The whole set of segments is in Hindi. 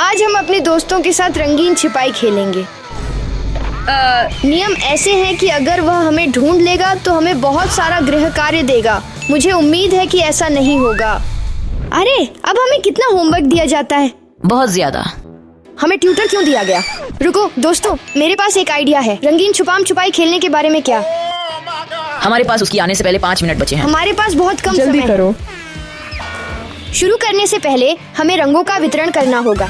आज हम अपने दोस्तों के साथ रंगीन छिपाई खेलेंगे। नियम ऐसे हैं कि अगर वह हमें ढूंढ लेगा तो हमें बहुत सारा गृह कार्य देगा। मुझे उम्मीद है कि ऐसा नहीं होगा। अरे अब हमें कितना होमवर्क दिया जाता है? बहुत ज्यादा। हमें ट्यूटर क्यों दिया गया? रुको दोस्तों, मेरे पास एक आइडिया है। रंगीन छुपाम छुपाई खेलने के बारे में क्या? हमारे पास उसकी आने से पहले 5 मिनट बचे हैं। हमारे पास बहुत कम जल्दी समय करो। है। शुरू करने से पहले हमें रंगों का वितरण करना होगा।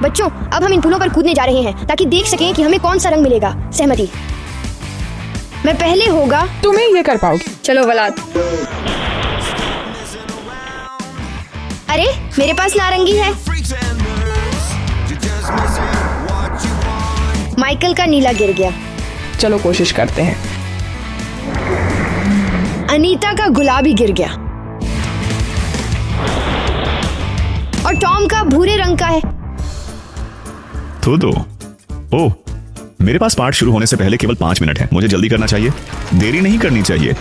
बच्चों, अब हम इन पुलों पर कूदने जा रहे हैं ताकि देख सकें कि हमें कौन सा रंग मिलेगा। सहमति? मैं पहले होगा। तुम्हें ये कर पाओगे। चलो वलाद। अरे मेरे पास नारंगी है। माइकल का नीला गिर गया। चलो कोशिश करते हैं। अनीता का गुलाबी गिर गया और टॉम का भूरे रंग का है। तो दो। ओह, मेरे पास पाठ शुरू होने से पहले केवल 5 मिनट है। मुझे जल्दी करना चाहिए। देरी नहीं करनी चाहिए।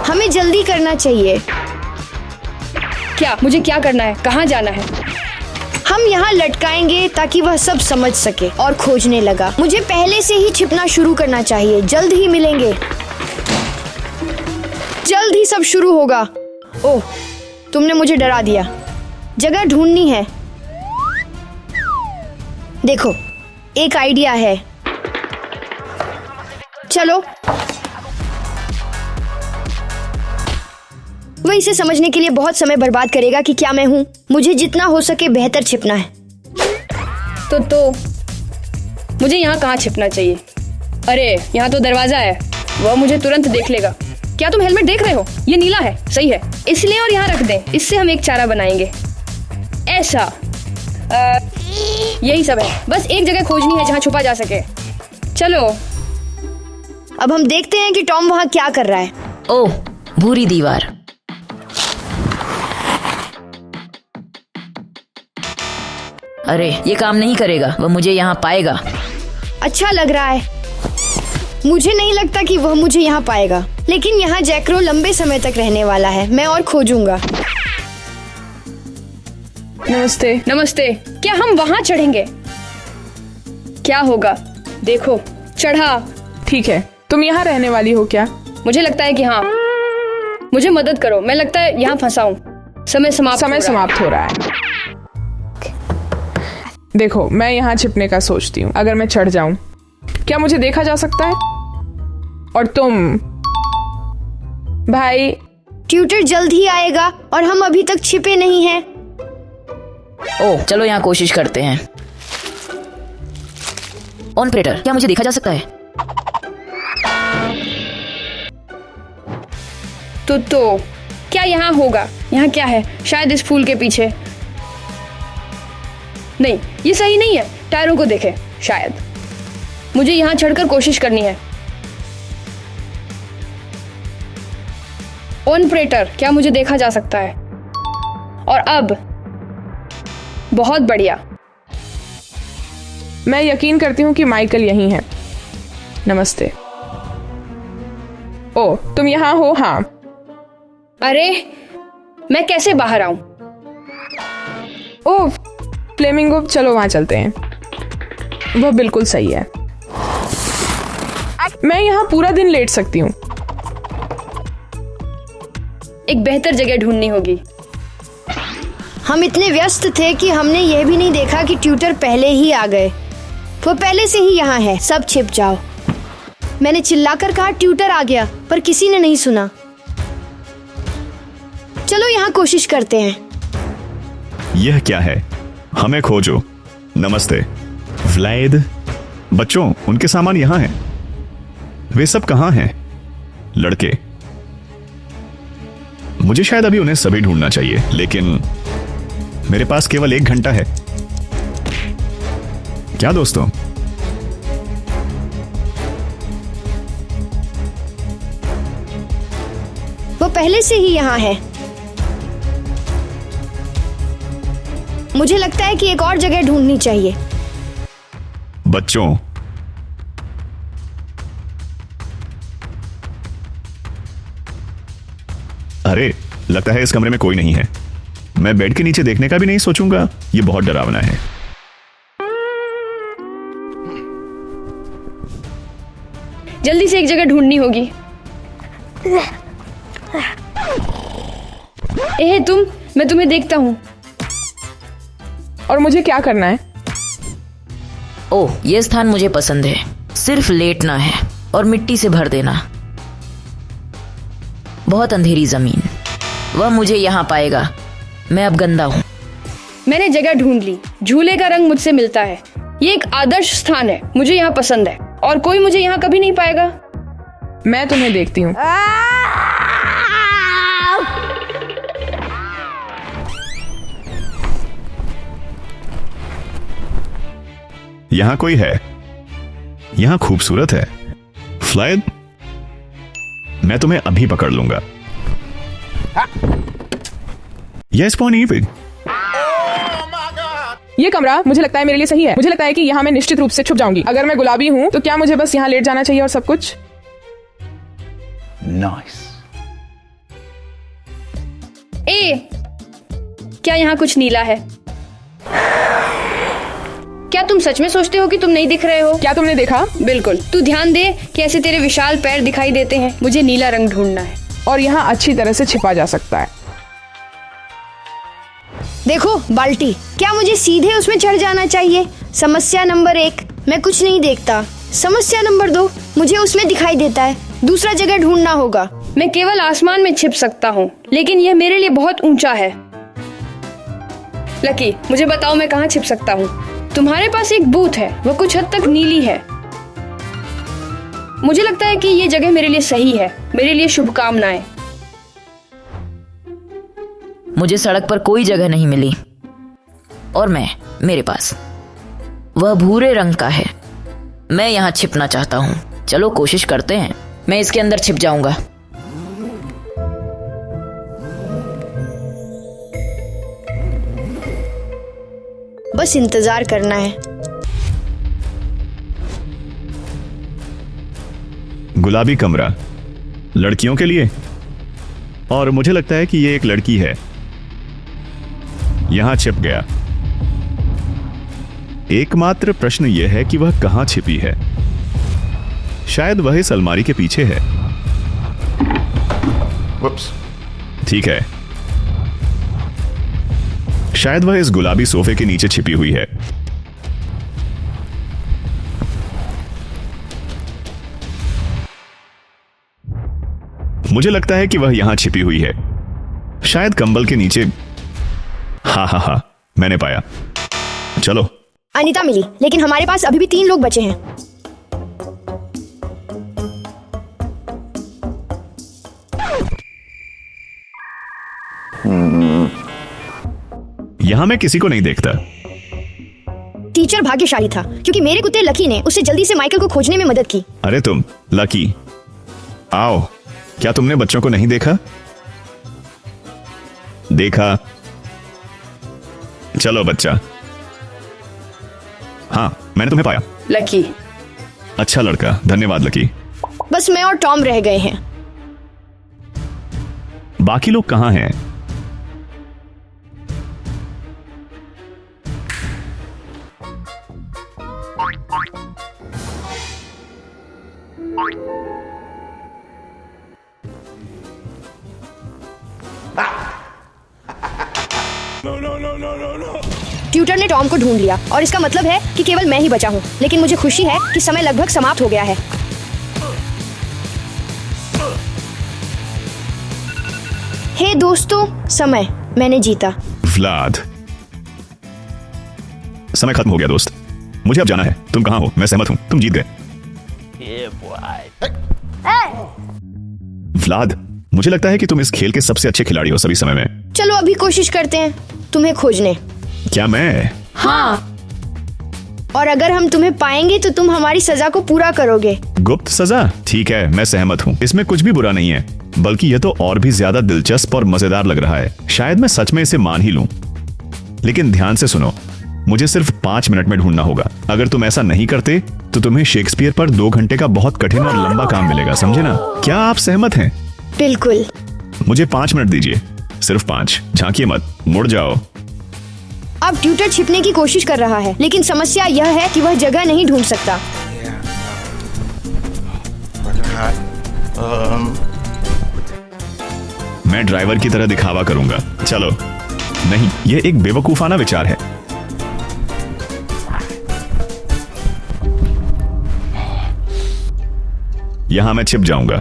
हमें जल्दी करना चाहिए। क्या मुझे क्या करना है? कहाँ जाना है? हम यहाँ लटकाएंगे ताकि वह सब समझ सके और खोजने लगा। मुझे पहले से ही छिपना शुरू करना चाहिए। जल्द ही मिलेंगे। जल्द ही सब शुरू होगा। ओह, तुमने मुझे डरा दिया। जगह ढूंढनी है। देखो, एक आइडिया है। चलो। वह इसे समझने के लिए बहुत समय बर्बाद करेगा कि क्या मैं हूँ। मुझे जितना हो सके बेहतर छिपना है। तो मुझे यहाँ कहाँ छिपना चाहिए? अरे यहाँ तो दरवाजा है। वह मुझे तुरंत देख लेगा। क्या तुम हेलमेट देख रहे हो? ये नीला है। सही है, इसलिए और यहाँ रख दें। इससे हम एक चारा बनाएंगे। ऐसा यही सब है। बस एक जगह खोजनी है जहाँ छुपा जा सके। चलो अब हम देखते हैं कि टॉम वहाँ क्या कर रहा है। ओह, भूरी दीवार। अरे ये काम नहीं करेगा। वह मुझे यहाँ पाएगा। अच्छा लग रहा है। मुझे नहीं लगता कि वह मुझे यहाँ पाएगा, लेकिन यहाँ जैकरो लंबे समय तक रहने वाला है। मैं और खोजूंगा। नमस्ते। नमस्ते। क्या हम वहाँ चढ़ेंगे? क्या होगा? देखो, चढ़ा। ठीक है, तुम यहाँ रहने वाली हो क्या? मुझे लगता है कि हाँ। मुझे मदद करो। मैं लगता है यहाँ फंसा हूँ। समय समाप्त हो रहा है। देखो, मैं यहाँ छिपने का सोचती हूँ। अगर मैं चढ़ जाऊं, क्या मुझे देखा जा सकता है? और तुम भाई? ट्यूटर जल्द ही आएगा और हम अभी तक छिपे नहीं हैं। ओह, चलो यहाँ कोशिश करते हैं। ऑपरेटर, क्या मुझे देखा जा सकता है? तो क्या यहाँ होगा? यहाँ क्या है? शायद इस फूल के पीछे। नहीं, ये सही नहीं है। टायरों को देखे। शायद मुझे यहाँ चढ़कर कोशिश करनी है। ऑपरेटर, क्या मुझे देखा जा सकता है? और अब बहुत बढ़िया। मैं यकीन करती हूँ कि माइकल यहीं है। नमस्ते। ओह, तुम यहाँ हो? हाँ। अरे मैं कैसे बाहर आऊं? ओह, फ्लेमिंगो, चलो वहां चलते हैं। वह बिल्कुल सही है। मैं यहाँ पूरा दिन लेट सकती हूँ। एक बेहतर जगह ढूंढनी होगी। हम इतने व्यस्त थे कि हमने यह भी नहीं देखा कि ट्यूटर पहले ही आ गए। वो पहले से ही यहाँ है। सब छिप जाओ। मैंने चिल्लाकर कहा ट्यूटर आ गया, पर किसी ने नहीं सुना। चलो यहाँ कोशिश करते हैं। यह क्या है? हमें खोजो। नमस्ते व्लाइड। बच्चों, उनके सामान यहाँ हैं। वे सब कहाँ हैं? लड़के। मुझे शायद अभी उन्हें सभी ढूंढना चाहिए, लेकिन मेरे पास केवल 1 घंटा है। क्या दोस्तों? वो पहले से ही यहाँ है। मुझे लगता है कि एक और जगह ढूंढनी चाहिए। बच्चों, अरे लगता है इस कमरे में कोई नहीं है। मैं बेड के नीचे देखने का भी नहीं सोचूंगा। ये बहुत डरावना है। जल्दी से एक जगह ढूंढनी होगी। तुम, मैं तुम्हें देखता हूँ। और मुझे क्या करना है? ओह, ये स्थान मुझे पसंद है। सिर्फ लेटना है और मिट्टी से भर देना। बहुत अंधेरी जमीन, वह मुझे यहाँ पाएगा। मैं अब गंदा हूँ। मैंने जगह ढूंढ ली। झूले का रंग मुझसे मिलता है। ये एक आदर्श स्थान है। मुझे यहाँ पसंद है और कोई मुझे यहाँ कभी नहीं पाएगा। मैं तुम्हें देखती हूँ। यहाँ कोई है। यहाँ खूबसूरत है। फ्लाइड, मैं तुम्हें अभी पकड़ लूंगा। Yes pony. ये कमरा मुझे लगता है मेरे लिए सही है। मुझे लगता है कि यहाँ मैं निश्चित रूप से छुप जाऊंगी। अगर मैं गुलाबी हूँ तो क्या मुझे बस यहाँ लेट जाना चाहिए और सब कुछ? Nice. क्या यहाँ कुछ नीला है? क्या तुम सच में सोचते हो कि तुम नहीं दिख रहे हो? क्या तुमने देखा? बिल्कुल। तू ध्यान दे कैसे तेरे विशाल पैर दिखाई देते हैं। मुझे नीला रंग ढूंढना है और यहाँ अच्छी तरह से छिपा जा सकता है। देखो बाल्टी, क्या मुझे सीधे उसमें चढ़ जाना चाहिए? समस्या नंबर 1, मैं कुछ नहीं देखता। समस्या नंबर 2, मुझे उसमें दिखाई देता है। दूसरा जगह ढूंढना होगा। मैं केवल आसमान में छिप सकता हूँ, लेकिन यह मेरे लिए बहुत ऊंचा है। लकी, मुझे बताओ मैं कहाँ छिप सकता हूँ? तुम्हारे पास एक बूथ है, वह कुछ हद तक नीली है। मुझे लगता है कि ये जगह मेरे लिए सही है। मेरे लिए शुभकामनाएं। मुझे सड़क पर कोई जगह नहीं मिली और मेरे पास वह भूरे रंग का है। मैं यहाँ छिपना चाहता हूँ। चलो कोशिश करते हैं। मैं इसके अंदर छिप जाऊंगा। बस इंतजार करना है। गुलाबी कमरा लड़कियों के लिए, और मुझे लगता है कि ये एक लड़की है। यहां छिप गया। एकमात्र प्रश्न यह है कि वह कहां छिपी है। शायद वह इस अलमारी के पीछे है। Whoops. ठीक है, शायद वह इस गुलाबी सोफे के नीचे छिपी हुई है। मुझे लगता है कि वह यहां छिपी हुई है, शायद कंबल के नीचे। हा, मैंने पाया। चलो। अनीता मिली, लेकिन हमारे पास अभी भी 3 लोग बचे हैं। यहां मैं किसी को नहीं देखता। टीचर भाग्यशाली था क्योंकि मेरे कुत्ते लकी ने उसे जल्दी से माइकल को खोजने में मदद की। अरे तुम लकी, आओ। क्या तुमने बच्चों को नहीं देखा? देखा। चलो बच्चा। हाँ, मैंने तुम्हें पाया। लकी। अच्छा लड़का, धन्यवाद लकी। बस मैं और टॉम रह गए हैं। बाकी लोग कहाँ हैं? ट्यूटर ने टॉम को ढूंढ लिया और इसका मतलब है कि केवल मैं ही बचा हूँ। लेकिन मुझे खुशी है कि समय लगभग समाप्त हो गया है। हे दोस्तों, समय, मैंने जीता। व्लाद, समय खत्म हो गया दोस्त। मुझे अब जाना है। तुम कहाँ हो? मैं सहमत हूँ, तुम जीत गए। व्लाद, मुझे लगता है कि तुम इस खेल के सबसे अच्छे खिलाड़ी हो सभी समय में। चलो अभी कोशिश करते हैं तुम्हें खोजने। क्या मैं? हाँ। और अगर हम तुम्हें पाएंगे तो तुम हमारी सजा को पूरा करोगे। गुप्त सजा? ठीक है, मैं सहमत हूँ। इसमें कुछ भी बुरा नहीं है, बल्कि यह तो और भी ज्यादा दिलचस्प और मजेदार लग रहा है। शायद मैं सच में इसे मान ही लूं। लेकिन ध्यान से सुनो, मुझे सिर्फ 5 मिनट में ढूंढना होगा। अगर तुम ऐसा नहीं करते तो तुम्हें शेक्सपियर पर 2 घंटे का बहुत कठिन और लंबा काम मिलेगा, समझे ना? क्या आप सहमत हैं? बिल्कुल। मुझे 5 मिनट दीजिए। सिर्फ 5। झांकिए मत, मुड़ जाओ। अब ट्यूटर छिपने की कोशिश कर रहा है, लेकिन समस्या यह है कि वह जगह नहीं ढूंढ सकता। मैं ड्राइवर की तरह दिखावा करूंगा। चलो। नहीं, यह एक बेवकूफाना विचार है। यहां मैं छिप जाऊंगा।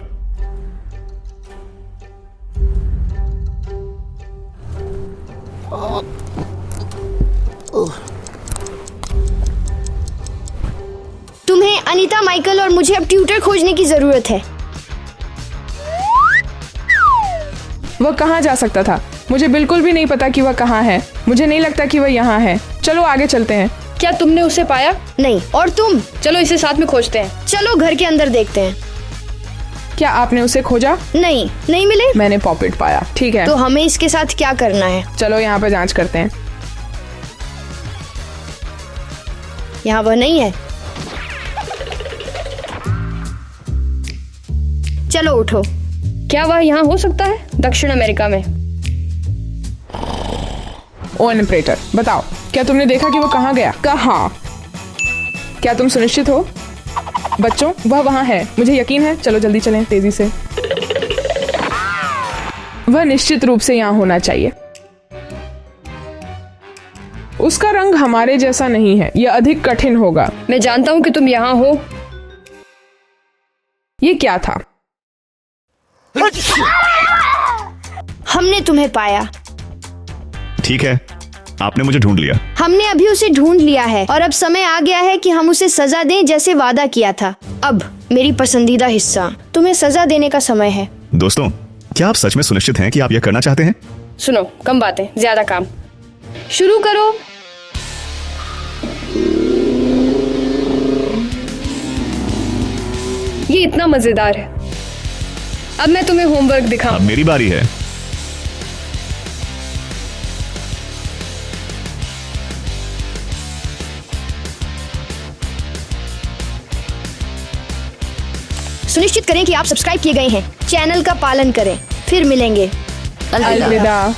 तुम्हें अनीता, माइकल और मुझे अब ट्यूटर खोजने की जरूरत है। वह कहाँ जा सकता था? मुझे बिल्कुल भी नहीं पता कि वह कहाँ है। मुझे नहीं लगता कि वह यहाँ है। चलो आगे चलते हैं। क्या तुमने उसे पाया? नहीं। और तुम? चलो इसे साथ में खोजते हैं। चलो घर के अंदर देखते हैं। क्या आपने उसे खोजा? नहीं, नहीं मिले। मैंने पॉपेट पाया। ठीक है, तो हमें इसके साथ क्या करना है? चलो यहाँ पर जांच करते हैं। यहाँ वह नहीं है। चलो उठो। क्या वह यहाँ हो सकता है? दक्षिण अमेरिका में। ओ ऑपरेटर, बताओ, क्या तुमने देखा कि वो कहाँ गया? कहाँ? क्या तुम सुनिश्चित हो? बच्चों, वह वहाँ है, मुझे यकीन है। चलो जल्दी चलें, तेजी से। वह निश्चित रूप से यहाँ होना चाहिए। उसका रंग हमारे जैसा नहीं है, यह अधिक कठिन होगा। मैं जानता हूँ कि तुम यहाँ हो। ये क्या था? हमने तुम्हें पाया। ठीक है, आपने मुझे ढूंढ लिया। हमने अभी उसे ढूंढ लिया है और अब समय आ गया है कि हम उसे सजा दें जैसे वादा किया था। अब मेरी पसंदीदा हिस्सा, तुम्हें सजा देने का समय है। दोस्तों, क्या आप सच में सुनिश्चित हैं कि आप यह करना चाहते हैं? सुनो, कम बातें, ज्यादा काम। शुरू करो। ये इतना मजेदार है। अब मैं तुम्हें होमवर्क अब दिखाऊं। मेरी बारी है। सुनिश्चित करें कि आप सब्सक्राइब किए गए हैं। चैनल का पालन करें। फिर मिलेंगे। अलविदा। अलविदा।